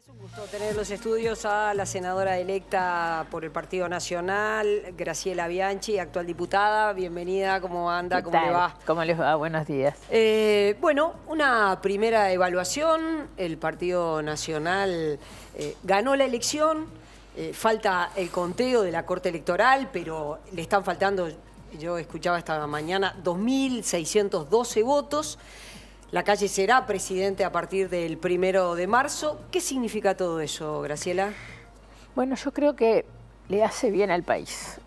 Es un gusto tener en los estudios a la senadora electa por el Partido Nacional, Graciela Bianchi, actual diputada. Bienvenida, ¿cómo anda? ¿Cómo le va? ¿Cómo les va? Buenos días. Bueno, una primera evaluación. El Partido Nacional ganó la elección. Falta el conteo de la Corte Electoral, pero le están faltando, yo escuchaba esta mañana, 2.612 votos. La Calle será presidente a partir del 1 de marzo. ¿Qué significa todo eso, Graciela? Bueno, yo creo que le hace bien al país.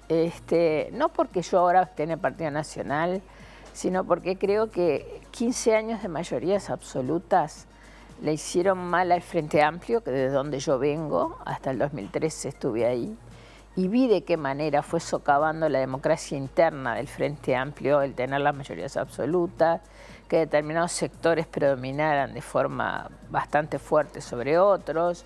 No porque yo ahora esté en el Partido Nacional, sino porque creo que 15 años de mayorías absolutas le hicieron mal al Frente Amplio, que desde donde yo vengo, hasta el 2013 estuve ahí, y vi de qué manera fue socavando la democracia interna del Frente Amplio el tener las mayorías absolutas, que determinados sectores predominaran de forma bastante fuerte sobre otros,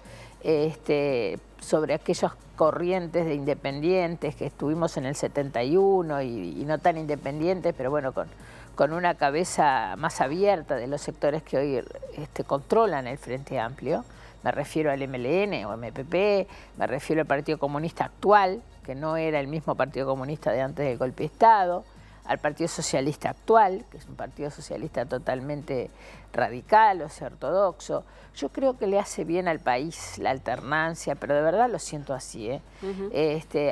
sobre aquellas corrientes de independientes que estuvimos en el 71 y no tan independientes, pero bueno, con una cabeza más abierta de los sectores que hoy controlan el Frente Amplio. Me refiero al MLN o MPP, me refiero al Partido Comunista actual, que no era el mismo Partido Comunista de antes del golpe de Estado, al Partido Socialista actual, que es un partido socialista totalmente radical, o sea, ortodoxo. Yo creo que le hace bien al país la alternancia, pero de verdad lo siento así.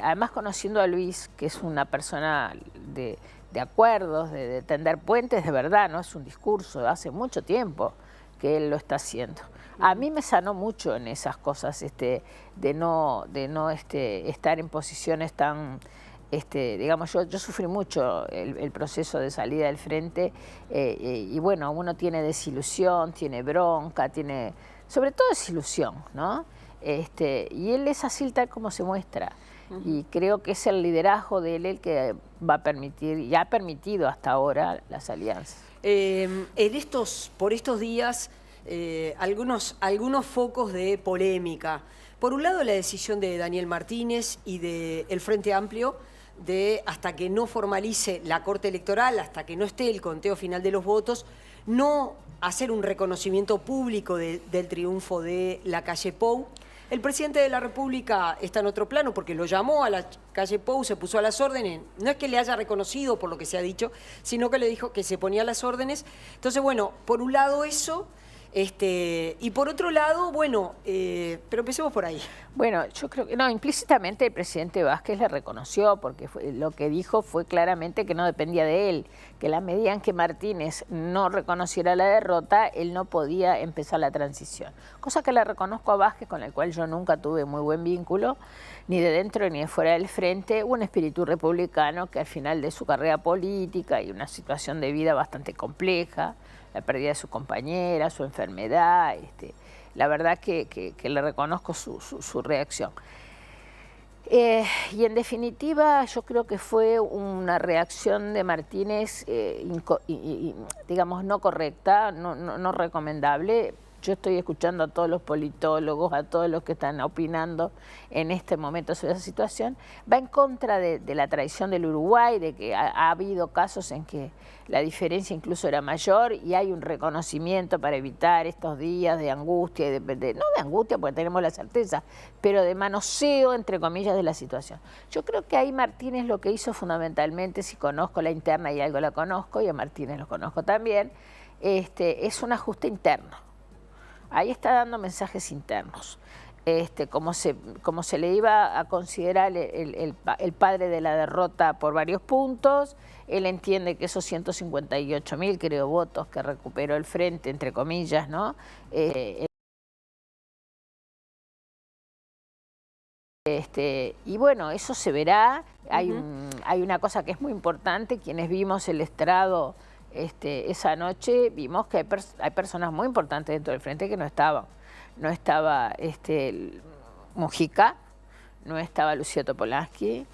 Además, conociendo a Luis, que es una persona de acuerdos, de tender puentes, de verdad, no es un discurso, hace mucho tiempo que él lo está haciendo. A mí me sanó mucho en esas cosas, de no estar en posiciones tan... digamos, yo sufrí mucho el proceso de salida del frente y bueno, uno tiene desilusión, tiene bronca, tiene sobre todo desilusión, ¿no? Y él es así tal como se muestra y creo que es el liderazgo de él el que va a permitir y ha permitido hasta ahora las alianzas. Por estos días, algunos focos de polémica. Por un lado, la decisión de Daniel Martínez y del Frente Amplio de, hasta que no formalice la Corte Electoral, hasta que no esté el conteo final de los votos, no hacer un reconocimiento público del triunfo de la Calle Pou. El presidente de la República está en otro plano porque lo llamó a la Calle Pou, se puso a las órdenes. No es que le haya reconocido por lo que se ha dicho, sino que le dijo que se ponía a las órdenes. Entonces, bueno, por un lado eso... y por otro lado, bueno, pero empecemos por ahí. Bueno, yo creo que no, implícitamente el presidente Vázquez le reconoció, porque lo que dijo fue claramente que no dependía de él, que la medida en que Martínez no reconociera la derrota, él no podía empezar la transición. Cosa que le reconozco a Vázquez, con el cual yo nunca tuve muy buen vínculo, ni de dentro ni de fuera del frente, un espíritu republicano que al final de su carrera política y una situación de vida bastante compleja, la pérdida de su compañera, su enfermedad, la verdad que le reconozco su reacción. Y en definitiva yo creo que fue una reacción de Martínez, digamos, no correcta, no recomendable. Yo estoy escuchando a todos los politólogos, a todos los que están opinando en este momento sobre esa situación. Va en contra de la tradición del Uruguay, de que ha habido casos en que la diferencia incluso era mayor y hay un reconocimiento para evitar estos días de angustia, no de angustia porque tenemos la certeza, pero de manoseo, entre comillas, de la situación. Yo creo que ahí Martínez lo que hizo fundamentalmente, si conozco la interna y algo la conozco, y a Martínez lo conozco también, es un ajuste interno. Ahí está dando mensajes internos. Como se le iba a considerar el padre de la derrota por varios puntos, él entiende que esos 158.000, creo, votos que recuperó el frente, entre comillas, ¿no? Y bueno, eso se verá. Hay una cosa que es muy importante, quienes vimos el estrado esa noche, vimos que hay personas muy importantes dentro del frente que no estaban. No estaba Mujica, no estaba Lucía Topolansky,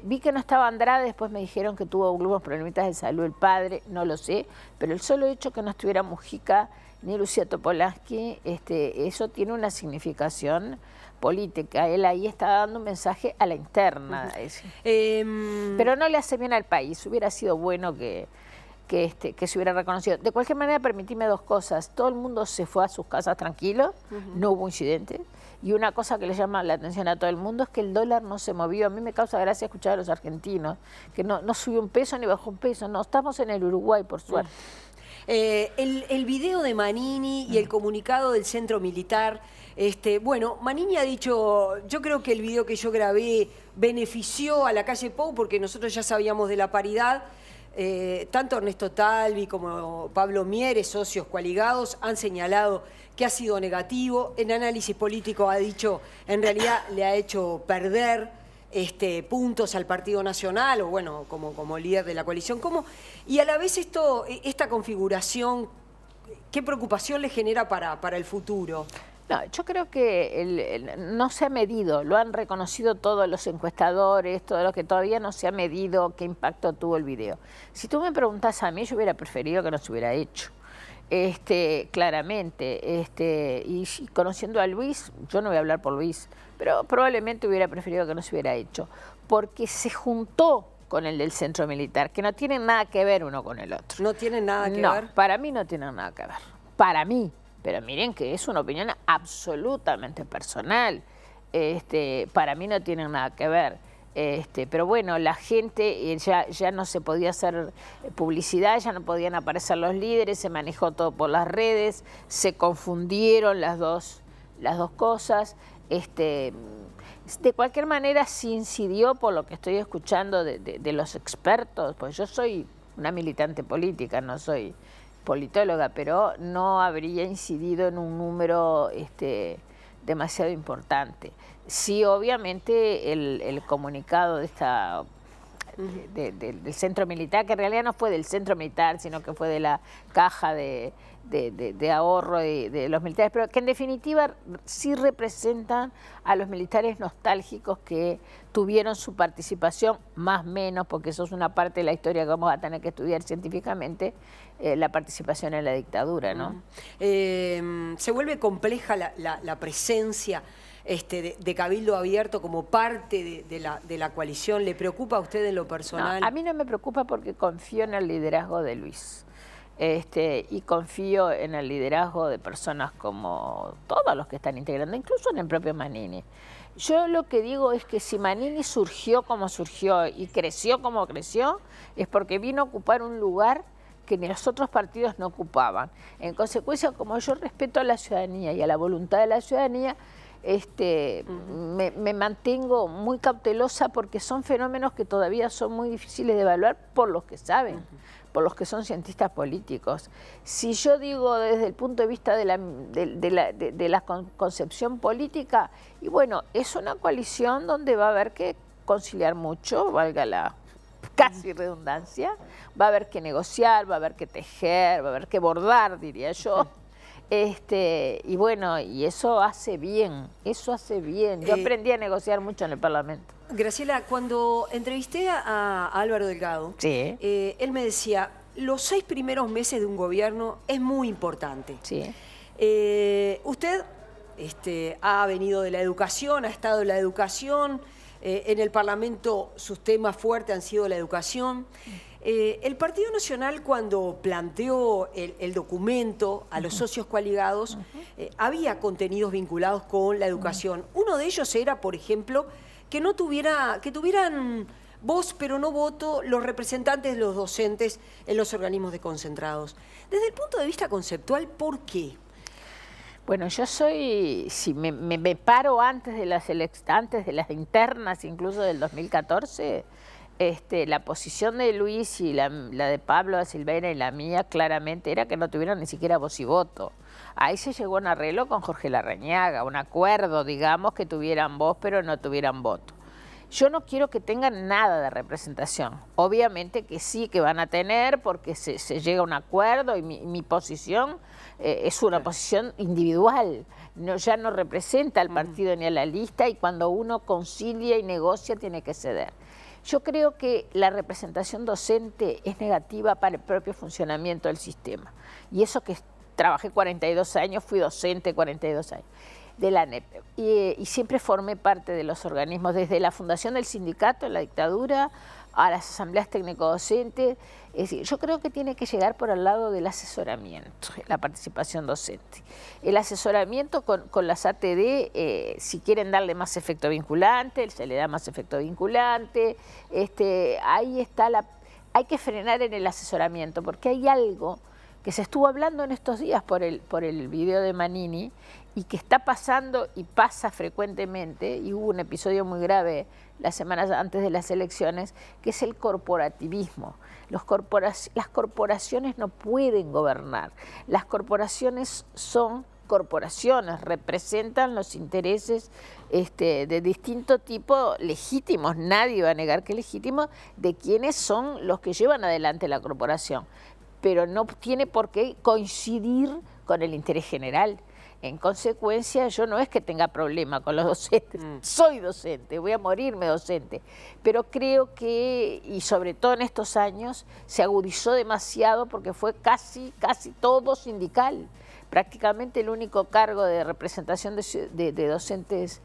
vi que no estaba Andrade, después me dijeron que tuvo algunos problemitas de salud el padre, no lo sé, pero el solo hecho que no estuviera Mujica ni Lucía Topolansky, eso tiene una significación política. Él ahí está dando un mensaje a la interna. Pero no le hace bien al país. Hubiera sido bueno que que se hubiera reconocido. De cualquier manera, permitime dos cosas. Todo el mundo se fue a sus casas tranquilo, no hubo incidentes. Y una cosa que le llama la atención a todo el mundo es que el dólar no se movió. A mí me causa gracia escuchar a los argentinos, que no subió un peso ni bajó un peso. No, estamos en el Uruguay, por suerte. El video de Manini y el comunicado del centro militar, bueno, Manini ha dicho, yo creo que el video que yo grabé benefició a la calle Pou porque nosotros ya sabíamos de la paridad. Tanto Ernesto Talvi como Pablo Mieres, socios coaligados, han señalado que ha sido negativo. En análisis político ha dicho, en realidad le ha hecho perder puntos al Partido Nacional, o bueno, como líder de la coalición. Y a la vez esta configuración, ¿qué preocupación le genera para el futuro? No, yo creo que no se ha medido, lo han reconocido todos los encuestadores, todo lo que todavía no se ha medido qué impacto tuvo el video. Si tú me preguntas a mí, yo hubiera preferido que no se hubiera hecho, claramente. Y conociendo a Luis, yo no voy a hablar por Luis, pero probablemente hubiera preferido que no se hubiera hecho, porque se juntó con el del centro militar, que no tienen nada que ver uno con el otro. ¿No tienen nada que ver? No, para mí no tienen nada que ver, para mí. Pero miren que es una opinión absolutamente personal. Para mí no tienen nada que ver. Pero bueno, la gente ya no se podía hacer publicidad, ya no podían aparecer los líderes, se manejó todo por las redes, se confundieron las dos cosas. De cualquier manera se incidió, por lo que estoy escuchando de los expertos, pues yo soy una militante política, no soy politóloga, pero no habría incidido en un número demasiado importante. Sí, obviamente el comunicado de del centro militar, que en realidad no fue del centro militar, sino que fue de la caja de ahorro de los militares, pero que en definitiva sí representan a los militares nostálgicos que tuvieron su participación, más o menos, porque eso es una parte de la historia que vamos a tener que estudiar científicamente, la participación en la dictadura, ¿no? Se vuelve compleja la presencia de Cabildo Abierto como parte de la coalición. ¿Le preocupa a usted en lo personal? No, a mí no me preocupa porque confío en el liderazgo de Luis. Y confío en el liderazgo de personas como todos los que están integrando, incluso en el propio Manini. Yo lo que digo es que si Manini surgió como surgió y creció como creció, es porque vino a ocupar un lugar que ni los otros partidos no ocupaban. En consecuencia, como yo respeto a la ciudadanía y a la voluntad de la ciudadanía, me mantengo muy cautelosa porque son fenómenos que todavía son muy difíciles de evaluar por los que saben, por los que son cientistas políticos. Si yo digo desde el punto de vista de la concepción política, y bueno, es una coalición donde va a haber que conciliar mucho, valga la casi redundancia, va a haber que negociar, va a haber que tejer, va a haber que bordar, diría yo. Y bueno, y eso hace bien, eso hace bien. Yo aprendí a negociar mucho en el Parlamento. Graciela, cuando entrevisté a Álvaro Delgado, sí, él me decía, los 6 primeros meses de un gobierno es muy importante. Sí. Usted ha venido de la educación, ha estado en la educación, en el Parlamento sus temas fuertes han sido la educación. El Partido Nacional, cuando planteó el documento a los socios coaligados, había contenidos vinculados con la educación. Uno de ellos era, por ejemplo, que tuvieran voz pero no voto los representantes de los docentes en los organismos desconcentrados. Desde el punto de vista conceptual, ¿por qué? Bueno, yo si me paro antes de las internas, incluso del 2014, la posición de Luis y la de Pablo da Silveira y la mía claramente era que no tuvieran ni siquiera voz y voto. Ahí se llegó a un arreglo con Jorge Larrañaga, un acuerdo, digamos, que tuvieran voz pero no tuvieran voto. Yo no quiero que tengan nada de representación. Obviamente que sí que van a tener porque se llega a un acuerdo y mi posición es una posición individual. Ya no representa al partido ni a la lista y cuando uno concilia y negocia tiene que ceder. Yo creo que la representación docente es negativa para el propio funcionamiento del sistema. Y eso que trabajé 42 años, fui docente 42 años de la ANEP. Y siempre formé parte de los organismos, desde la fundación del sindicato en la dictadura a las asambleas técnico-docentes. Es decir, yo creo que tiene que llegar por el lado del asesoramiento, la participación docente. El asesoramiento con las ATD, si quieren darle más efecto vinculante, se le da más efecto vinculante. Ahí está hay que frenar en el asesoramiento, porque hay algo que se estuvo hablando en estos días por el video de Manini y que está pasando y pasa frecuentemente, y hubo un episodio muy grave las semanas antes de las elecciones, que es el corporativismo. Las corporaciones no pueden gobernar. Las corporaciones son corporaciones, representan los intereses de distinto tipo, legítimos, nadie va a negar que legítimos, de quienes son los que llevan adelante la corporación, pero no tiene por qué coincidir con el interés general. En consecuencia, yo no es que tenga problema con los docentes, soy docente, voy a morirme docente, pero creo que, y sobre todo en estos años, se agudizó demasiado porque fue casi todo sindical. Prácticamente el único cargo de representación de docentes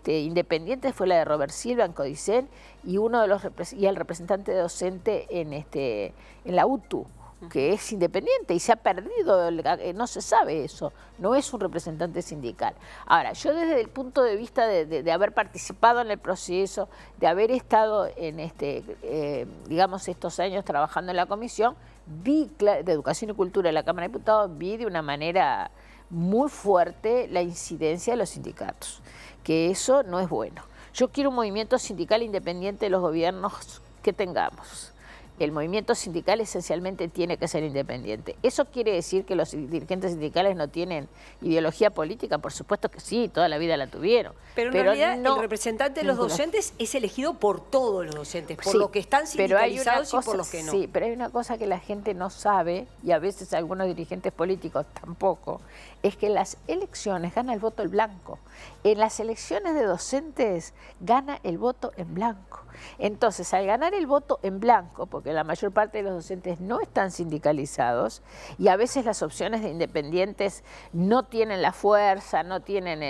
independientes fue la de Robert Silva en Codicen y el representante docente en la UTU, que es independiente y se ha perdido, no se sabe eso, no es un representante sindical. Ahora, yo desde el punto de vista de haber participado en el proceso, de haber estado en digamos, estos años trabajando en la comisión, vi de Educación y Cultura de la Cámara de Diputados, vi de una manera muy fuerte la incidencia de los sindicatos, que eso no es bueno. Yo quiero un movimiento sindical independiente de los gobiernos que tengamos. El movimiento sindical esencialmente tiene que ser independiente. ¿Eso quiere decir que los dirigentes sindicales no tienen ideología política? Por supuesto que sí, toda la vida la tuvieron. Pero en realidad no, el representante de los docentes es elegido por todos los docentes, por los que están sindicalizados y por los que no. Sí, pero hay una cosa que la gente no sabe, y a veces algunos dirigentes políticos tampoco, es que en las elecciones gana el voto el blanco. En las elecciones de docentes gana el voto en blanco. Entonces, al ganar el voto en blanco, porque la mayor parte de los docentes no están sindicalizados y a veces las opciones de independientes no tienen la fuerza, no tienen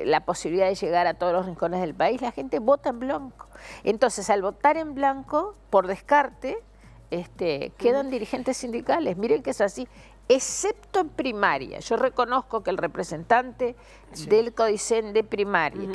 la posibilidad de llegar a todos los rincones del país, la gente vota en blanco. Entonces, al votar en blanco, por descarte, quedan dirigentes sindicales. Miren que es así. Excepto en primaria. Yo reconozco que el representante del Codicen de primaria,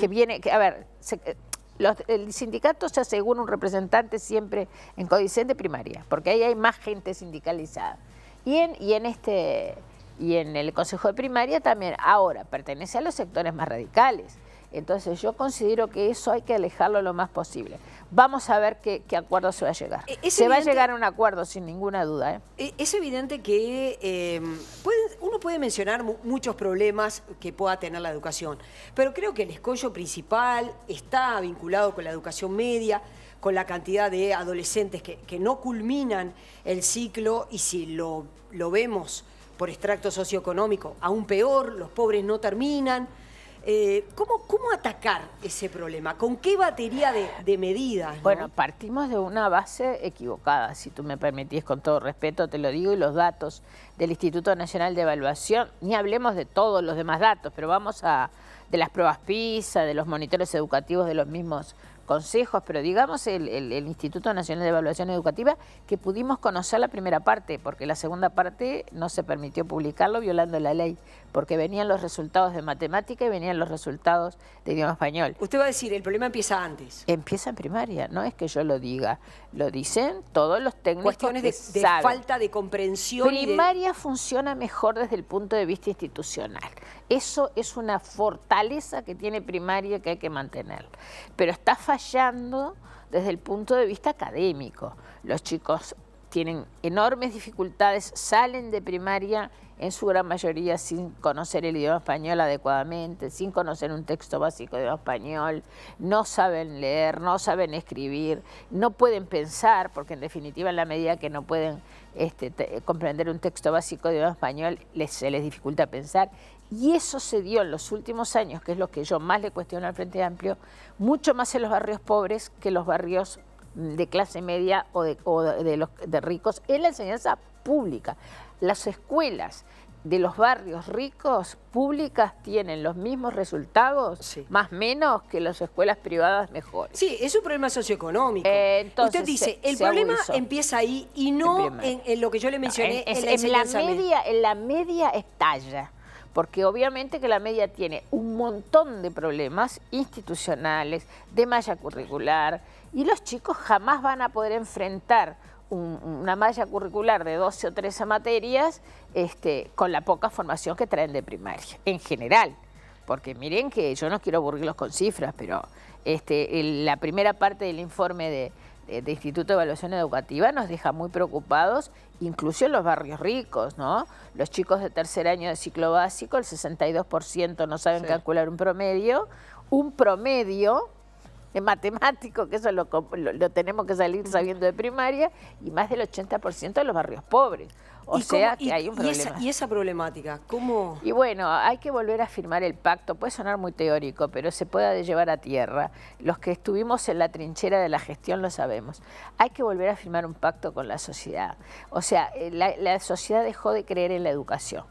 el sindicato se asegura un representante siempre en Codicen de primaria, porque ahí hay más gente sindicalizada. Y en el Consejo de Primaria también. Ahora, pertenece a los sectores más radicales. Entonces yo considero que eso hay que alejarlo lo más posible. Vamos a ver qué acuerdo se va a llegar. Va a llegar a un acuerdo sin ninguna duda. Es evidente que uno puede mencionar muchos problemas que pueda tener la educación, pero creo que el escollo principal está vinculado con la educación media, con la cantidad de adolescentes que no culminan el ciclo, y si lo vemos por extracto socioeconómico, aún peor, los pobres no terminan. ¿Cómo atacar ese problema? ¿Con qué batería de medidas? ¿No? Bueno, partimos de una base equivocada, si tú me permitís, con todo respeto te lo digo, y los datos del Instituto Nacional de Evaluación, ni hablemos de todos los demás datos, pero vamos de las pruebas PISA, de los monitores educativos de los mismos consejos, pero digamos el Instituto Nacional de Evaluación Educativa, que pudimos conocer la primera parte, porque la segunda parte no se permitió publicarlo violando la ley, porque venían los resultados de matemática y venían los resultados de idioma español. Usted va a decir, el problema empieza antes. Empieza en primaria, no es que yo lo diga, lo dicen todos los técnicos. Cuestiones de falta de comprensión. Primaria funciona mejor desde el punto de vista institucional. Eso es una fortaleza que tiene primaria que hay que mantener. Pero está fallando desde el punto de vista académico. Los chicos tienen enormes dificultades, salen de primaria en su gran mayoría sin conocer el idioma español adecuadamente, sin conocer un texto básico de idioma español, no saben leer, no saben escribir, no pueden pensar, porque en definitiva en la medida que no pueden comprender un texto básico de idioma español, se les dificulta pensar. Y eso se dio en los últimos años, que es lo que yo más le cuestiono al Frente Amplio, mucho más en los barrios pobres que en los barrios de clase media o de ricos, en la enseñanza pública. Las escuelas de los barrios ricos, públicas, tienen los mismos resultados, Sí. más o menos, que las escuelas privadas mejores. Sí, es un problema socioeconómico. Entonces, Usted dice, el se problema agudizó. empieza ahí y no en lo que yo le mencioné, en la enseñanza media. En la media estalla, porque obviamente que la media tiene un montón de problemas institucionales, de malla curricular, y los chicos jamás van a poder enfrentar una malla curricular de 12 o 13 materias con la poca formación que traen de primaria, en general. Porque miren que yo no quiero aburrirlos con cifras, pero la primera parte del informe de Instituto de Evaluación Educativa nos deja muy preocupados, incluso en los barrios ricos, ¿no? Los chicos de tercer año de ciclo básico, el 62% no saben calcular un promedio en matemático, que eso lo tenemos que salir sabiendo de primaria, y más del 80% de los barrios pobres. O sea que hay un problema. ¿Y esa problemática? ¿Cómo? Y bueno, hay que volver a firmar el pacto. Puede sonar muy teórico, pero se puede llevar a tierra. Los que estuvimos en la trinchera de la gestión lo sabemos. Hay que volver a firmar un pacto con la sociedad. O sea, la sociedad dejó de creer en la educación.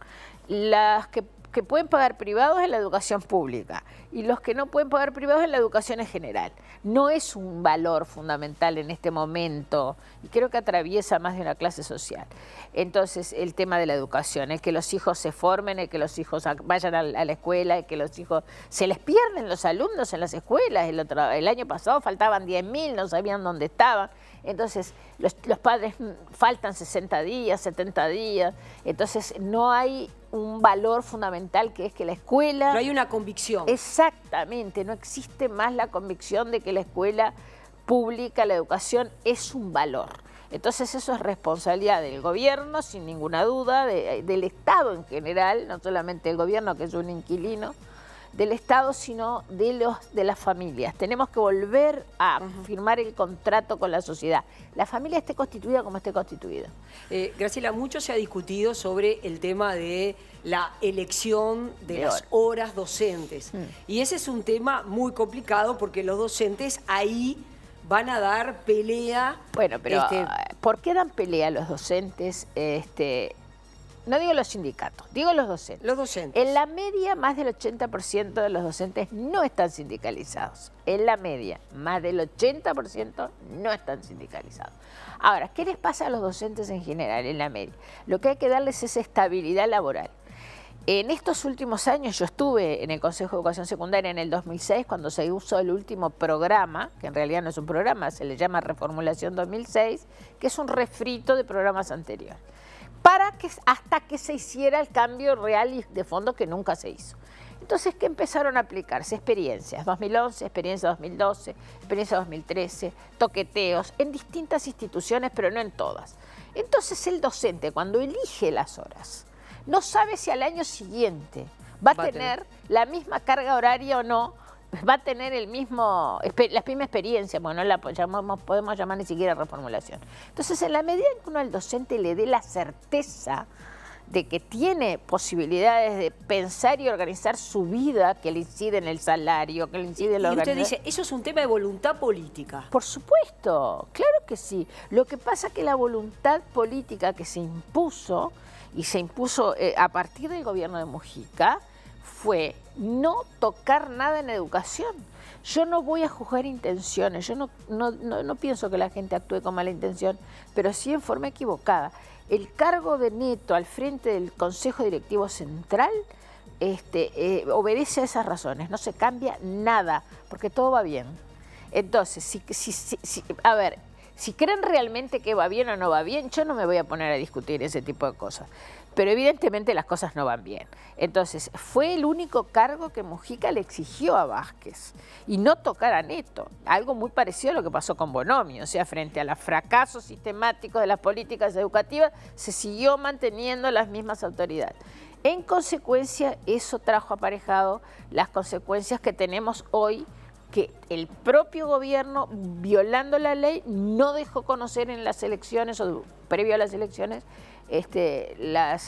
Las que pueden pagar privados en la educación pública y los que no pueden pagar privados en la educación en general. No es un valor fundamental en este momento y creo que atraviesa más de una clase social. Entonces, el tema de la educación, el que los hijos se formen, el que los hijos vayan a la escuela, el que los hijos se les pierden los alumnos en las escuelas. El año pasado faltaban 10.000, no sabían dónde estaban. Entonces, los padres faltan 60 días, 70 días. Entonces, no hay un valor fundamental que es que la escuela... No hay una convicción. Exactamente, no existe más la convicción de que la escuela pública, la educación, es un valor. Entonces eso es responsabilidad del gobierno, sin ninguna duda, del Estado en general, no solamente del gobierno, que es un inquilino, del Estado, sino de las familias. Tenemos que volver a firmar el contrato con la sociedad. La familia esté constituida como esté constituida. Graciela, mucho se ha discutido sobre el tema de la elección de las horas docentes. Y ese es un tema muy complicado porque los docentes ahí van a dar pelea. Bueno, pero ¿por qué dan pelea los docentes? No digo los sindicatos, digo los docentes. Los docentes. En la media, más del 80% de los docentes no están sindicalizados. En la media, más del 80% no están sindicalizados. Ahora, ¿qué les pasa a los docentes en general en la media? Lo que hay que darles es estabilidad laboral. En estos últimos años, yo estuve en el Consejo de Educación Secundaria en el 2006, cuando se usó el último programa, que en realidad no es un programa, se le llama Reformulación 2006, que es un refrito de programas anteriores, hasta que se hiciera el cambio real y de fondo que nunca se hizo. Entonces, ¿qué empezaron a aplicarse? Experiencias, 2011, experiencia 2012, experiencia 2013, toqueteos, en distintas instituciones, pero no en todas. Entonces, el docente, cuando elige las horas, no sabe si al año siguiente va a tener la misma carga horaria o no, va a tener la misma experiencia, bueno, no la podemos llamar ni siquiera reformulación. Entonces, en la medida en que uno al docente le dé la certeza de que tiene posibilidades de pensar y organizar su vida, que le incide en el salario, que le incide en la organización. Y usted dice, eso es un tema de voluntad política. Por supuesto, claro que sí. Lo que pasa es que la voluntad política que se impuso, y se impuso a partir del gobierno de Mujica, fue no tocar nada en educación. Yo no voy a juzgar intenciones, yo no pienso que la gente actúe con mala intención, pero sí en forma equivocada. El cargo de Neto al frente del Consejo Directivo Central obedece a esas razones, no se cambia nada, porque todo va bien. Entonces, si creen realmente que va bien o no va bien, yo no me voy a poner a discutir ese tipo de cosas. Pero evidentemente las cosas no van bien. Entonces, fue el único cargo que Mujica le exigió a Vázquez y no tocar a Neto. Algo muy parecido a lo que pasó con Bonomi. O sea, frente a los fracasos sistemáticos de las políticas educativas, se siguió manteniendo las mismas autoridades. En consecuencia, eso trajo aparejado las consecuencias que tenemos hoy, que el propio gobierno, violando la ley, no dejó conocer en las elecciones o previo a las elecciones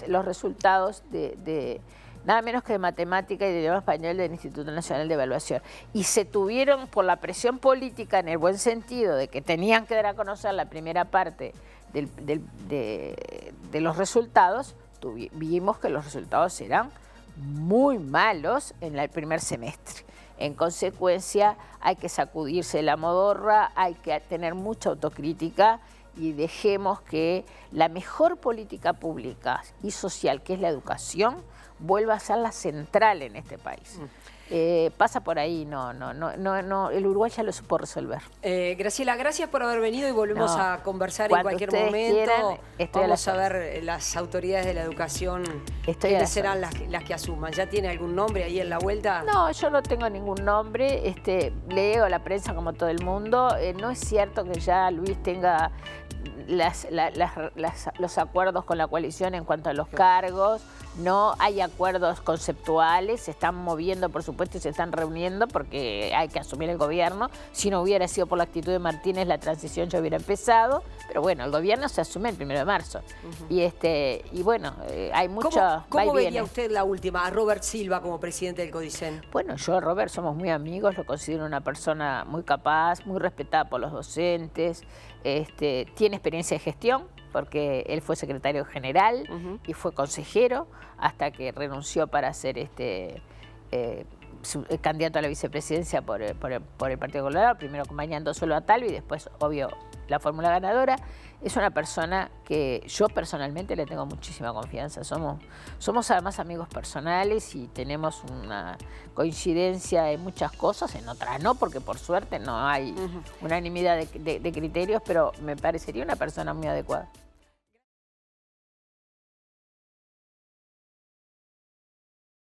los resultados de nada menos que de matemática y de idioma español del Instituto Nacional de Evaluación. Y se tuvieron, por la presión política, en el buen sentido de que tenían que dar a conocer la primera parte de los resultados, vimos que los resultados eran muy malos en el primer semestre. En consecuencia, hay que sacudirse la modorra, hay que tener mucha autocrítica y dejemos que la mejor política pública y social, que es la educación, vuelva a ser la central en este país. Pasa por ahí, no, el Uruguay ya lo supo resolver. Graciela, gracias por haber venido y volvemos a conversar en cualquier momento. Vamos a ver las autoridades de la educación, quiénes serán las que asuman. ¿Ya tiene algún nombre ahí en la vuelta? No, yo no tengo ningún nombre, leo la prensa como todo el mundo. No es cierto que ya Luis tenga los acuerdos con la coalición en cuanto a los cargos. No hay acuerdos conceptuales, se están moviendo, por supuesto, y se están reuniendo porque hay que asumir el gobierno. Si no hubiera sido por la actitud de Martínez, la transición ya hubiera empezado. Pero bueno, el gobierno se asume el 1 de marzo. Y bueno, hay mucho. ¿Cómo vería usted la última, a Robert Silva como presidente del CODICEN? Bueno, yo, Robert, somos muy amigos, lo considero una persona muy capaz, muy respetada por los docentes, tiene experiencia de gestión, porque él fue secretario general y fue consejero hasta que renunció para ser candidato a la vicepresidencia por el Partido Colorado, primero acompañando solo a Talvi y después, obvio, la fórmula ganadora. Es una persona que yo personalmente le tengo muchísima confianza. Somos además amigos personales y tenemos una coincidencia en muchas cosas, en otras no, porque por suerte no hay unanimidad de criterios, pero me parecería una persona muy adecuada.